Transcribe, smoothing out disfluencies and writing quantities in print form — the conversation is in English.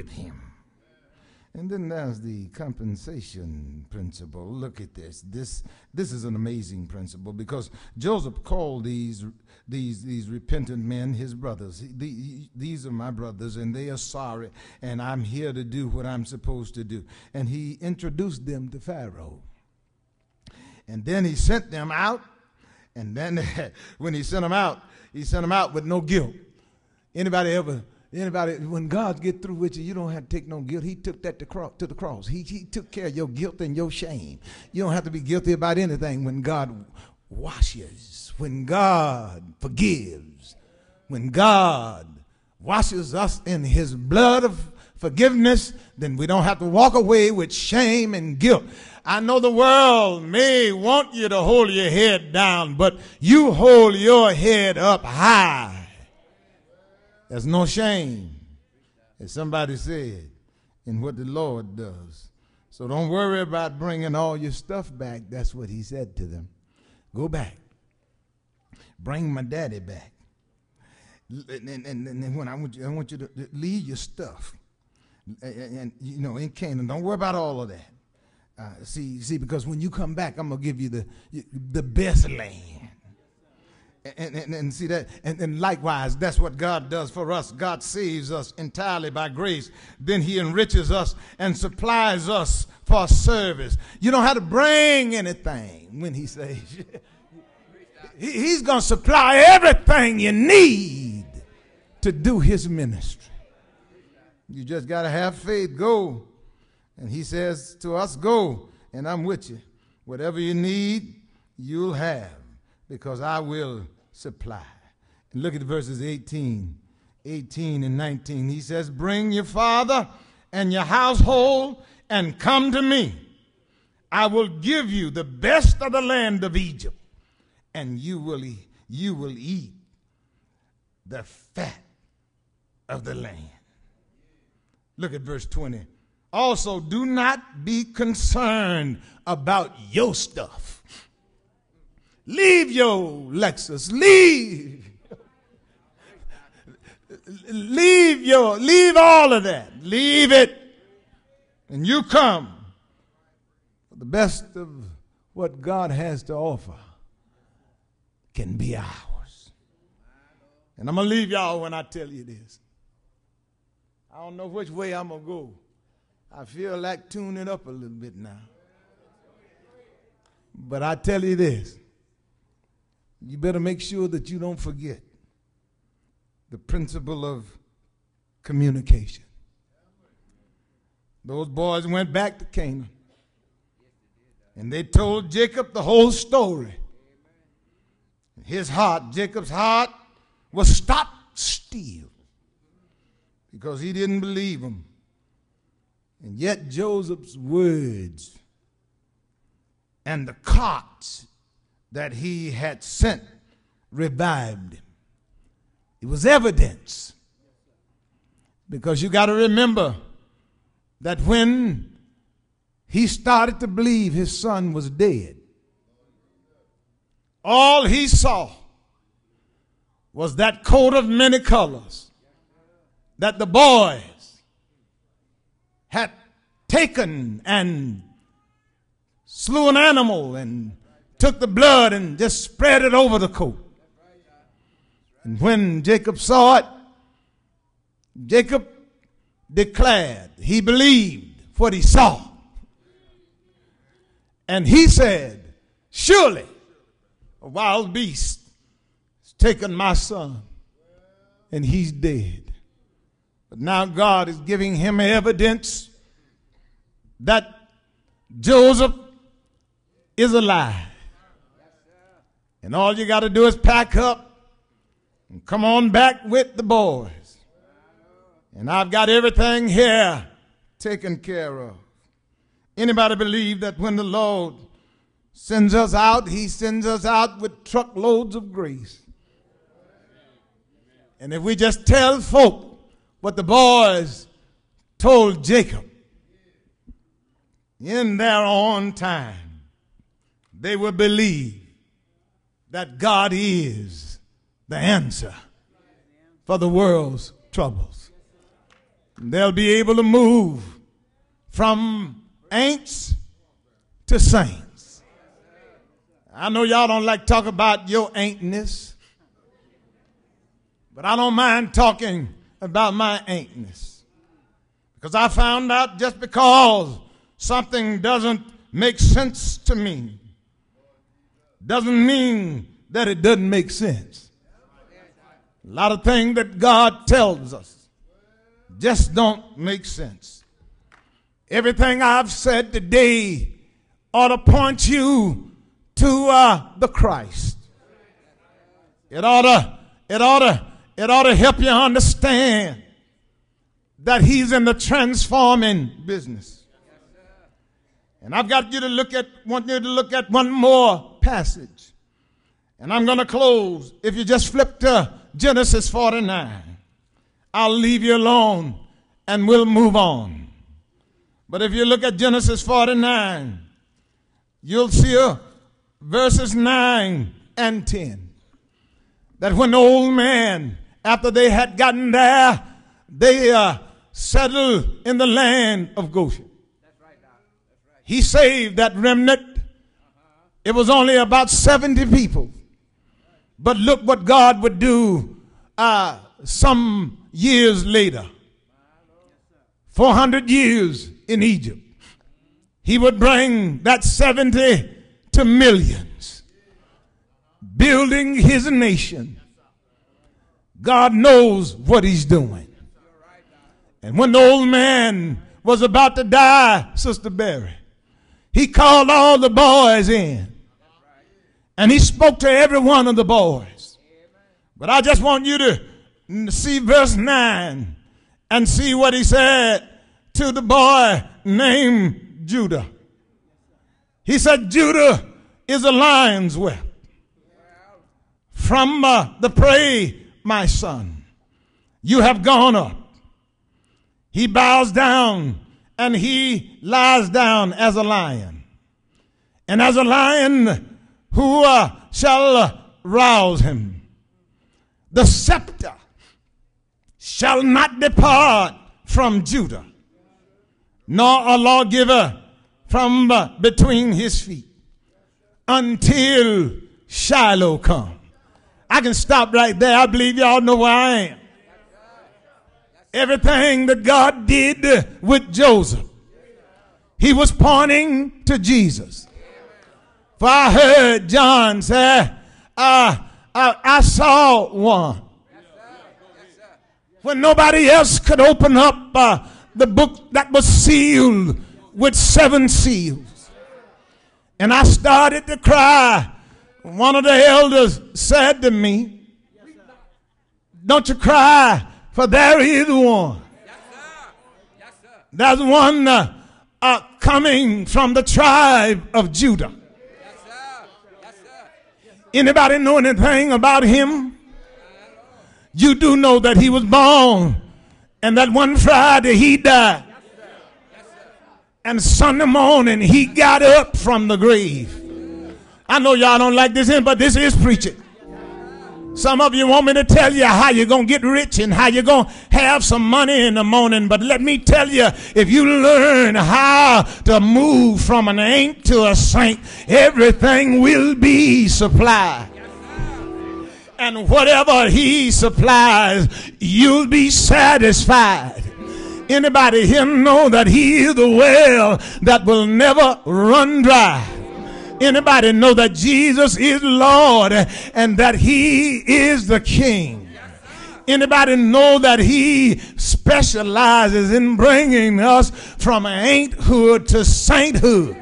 with him. And then there's the compensation principle. Look at this. This is an amazing principle, because Joseph called these repentant men his brothers. These are my brothers, and they are sorry, and I'm here to do what I'm supposed to do. And he introduced them to Pharaoh. And then he sent them out, and then when he sent them out with no guilt. Anybody, when God get through with you, you don't have to take no guilt. He took that to the cross. He took care of your guilt and your shame. You don't have to be guilty about anything when God washes, when God forgives, when God washes us in his blood of forgiveness, then we don't have to walk away with shame and guilt. I know the world may want you to hold your head down, but you hold your head up high. There's no shame, as somebody said, in what the Lord does. So don't worry about bringing all your stuff back. That's what he said to them. Go back. Bring my daddy back. And when I want you to leave your stuff. And you know, in Canaan, don't worry about all of that. See, because when you come back, I'm gonna give you the best land. And see that, and likewise, that's what God does for us. God saves us entirely by grace. Then he enriches us and supplies us for service. You don't have to bring anything when he saves you. He's going to supply everything you need to do his ministry. You just got to have faith. Go. And he says to us, go, and I'm with you. Whatever you need, you'll have, because I will supply. And look at verses 18 and 19. He says, bring your father and your household and come to me. I will give you the best of the land of Egypt, and you will eat the fat of the land. Look at verse 20. Also, do not be concerned about your stuff. Leave your Lexus. Leave all of that. Leave it. And you come. The best of what God has to offer can be ours. And I'm going to leave y'all when I tell you this. I don't know which way I'm going to go. I feel like tuning it up a little bit now. But I tell you this. You better make sure that you don't forget the principle of communication. Those boys went back to Canaan, and they told Jacob the whole story. Jacob's heart was stopped still because he didn't believe them. And yet Joseph's words and the carts that he had sent revived him. It was evidence. Because you got to remember that when he started to believe his son was dead, all he saw was that coat of many colors that the boys had taken and slew an animal and took the blood and just spread it over the coat. And when Jacob saw it, Jacob declared he believed what he saw. And he said, surely a wild beast has taken my son and he's dead. But now God is giving him evidence that Joseph is alive. And all you got to do is pack up and come on back with the boys. And I've got everything here taken care of. Anybody believe that when the Lord sends us out, he sends us out with truckloads of grace? And if we just tell folk what the boys told Jacob in their own time, they will believe that God is the answer for the world's troubles. they'll be able to move from Aints to Saints. I know y'all don't like to talk about your ain'tness, but I don't mind talking about my ain'tness. Because I found out just because something doesn't make sense to me doesn't mean that it doesn't make sense. A lot of things that God tells us just don't make sense. Everything I've said today ought to point you to the Christ. It ought to help you understand that he's in the transforming business. And I've got you to want you to look at one more passage. And I'm going to close. If you just flip to Genesis 49, I'll leave you alone and we'll move on. But if you look at Genesis 49, you'll see verses 9 and 10. That when the old man, after they had gotten there, they settled in the land of Goshen. He saved that remnant. It was only about 70 people. But look what God would do some years later. 400 years in Egypt. He would bring that 70 to millions. Building his nation. God knows what he's doing. And when the old man was about to die, Sister Berry, he called all the boys in. And he spoke to every one of the boys. But I just want you to see verse 9 and see what he said to the boy named Judah. He said, Judah is a lion's whelp. From the prey, my son, you have gone up. He bows down and he lies down as a lion. And as a lion, who shall rouse him? The scepter shall not depart from Judah, nor a lawgiver from between his feet, until Shiloh come. I can stop right there. I believe y'all know where I am. Everything that God did with Joseph, he was pointing to Jesus. For I heard John say, I saw one. When nobody else could open up the book that was sealed with 7 seals. And I started to cry. One of the elders said to me, don't you cry, for there is one. There's one coming from the tribe of Judah. Anybody know anything about him? You do know that he was born and that one Friday he died. And Sunday morning he got up from the grave. I know y'all don't like this, but this is preaching. Some of you want me to tell you how you're going to get rich and how you're going to have some money in the morning. But let me tell you, if you learn how to move from an ain't to a saint, everything will be supplied. And whatever he supplies, you'll be satisfied. Anybody here know that he is the well that will never run dry? Anybody know that Jesus is Lord and that he is the King? Anybody know that he specializes in bringing us from ain'thood to sainthood?